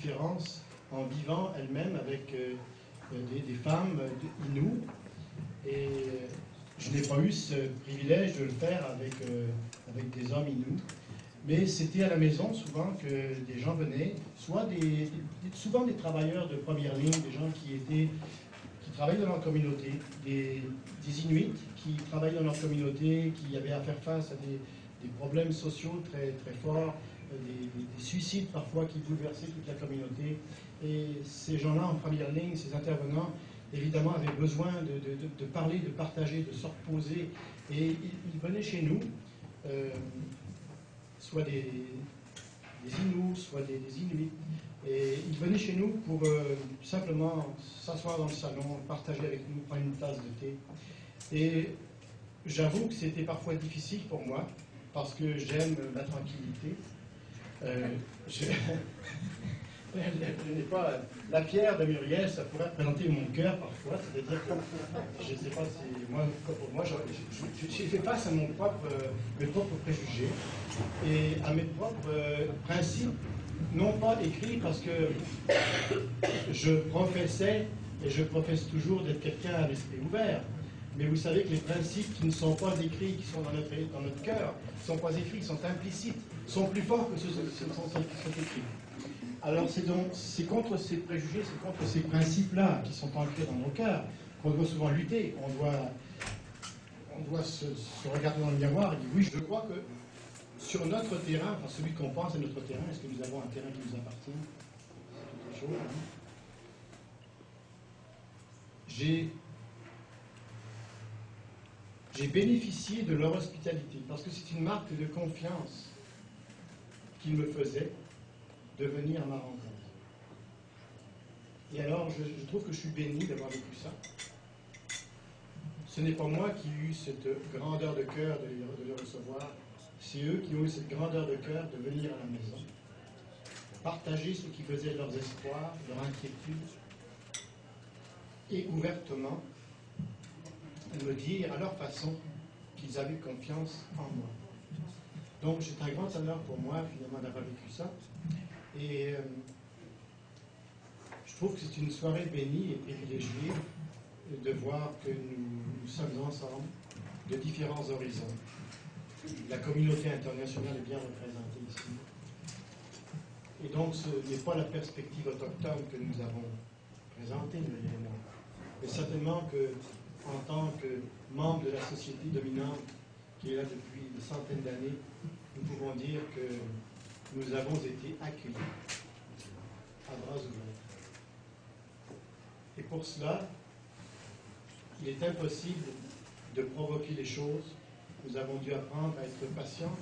différence en vivant elle-même avec des femmes inoues. Et je n'ai pas eu ce privilège de le faire avec des hommes inoues. Mais c'était à la maison souvent que des gens venaient, souvent des travailleurs de première ligne, des gens qui travaillent dans leur communauté, des Inuits qui travaillent dans leur communauté, qui avaient à faire face à des problèmes sociaux très, très forts, des suicides parfois qui bouleversaient toute la communauté. Et ces gens-là en première ligne, ces intervenants, évidemment avaient besoin de parler, de partager, de se reposer. Et ils venaient chez nous, soit des Inuits, soit des Inuits. Et ils venaient chez nous pour simplement s'asseoir dans le salon, partager avec nous, prendre une tasse de thé. Et j'avoue que c'était parfois difficile pour moi, parce que j'aime la tranquillité. Je n'ai pas la pierre de Muriel, ça pourrait représenter mon cœur parfois, c'est-à-dire que je ne sais pas si moi j'ai fait face à mes propres préjugés et à mes propres principes, non pas écrits parce que je professais et je professe toujours d'être quelqu'un à l'esprit ouvert. Mais vous savez que les principes qui ne sont pas écrits, qui sont dans notre cœur, ne sont pas écrits, qui sont implicites, sont plus forts que ceux qui sont écrits. Alors c'est contre ces préjugés, c'est contre ces principes-là qui sont ancrés dans nos cœurs qu'on doit souvent lutter. On doit se regarder dans le miroir et dire oui, je crois que sur notre terrain, enfin celui qu'on pense est notre terrain, est-ce que nous avons un terrain qui nous appartient? C'est autre chose. Hein? J'ai bénéficié de leur hospitalité, parce que c'est une marque de confiance qu'ils me faisaient de venir à ma rencontre. Et alors, je trouve que je suis béni d'avoir vécu ça. Ce n'est pas moi qui ai eu cette grandeur de cœur de les recevoir, c'est eux qui ont eu cette grandeur de cœur de venir à la maison, partager ce qui faisait leurs espoirs, leur inquiétude, et ouvertement me dire à leur façon qu'ils avaient confiance en moi. Donc c'est un grand honneur pour moi finalement d'avoir vécu ça. Et je trouve que c'est une soirée bénie et privilégiée de voir que nous sommes ensemble de différents horizons. La communauté internationale est bien représentée ici. Et donc ce n'est pas la perspective autochtone que nous avons présentée, Muriel et moi, mais certainement que en tant que membre de la société dominante qui est là depuis des centaines d'années, nous pouvons dire que nous avons été accueillis à bras ouverts. Et pour cela, il est impossible de provoquer les choses. Nous avons dû apprendre à être patients,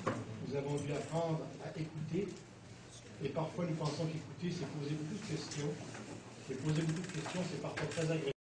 nous avons dû apprendre à écouter, et parfois nous pensons qu'écouter, c'est poser beaucoup de questions. Et poser beaucoup de questions, c'est parfois très agréable.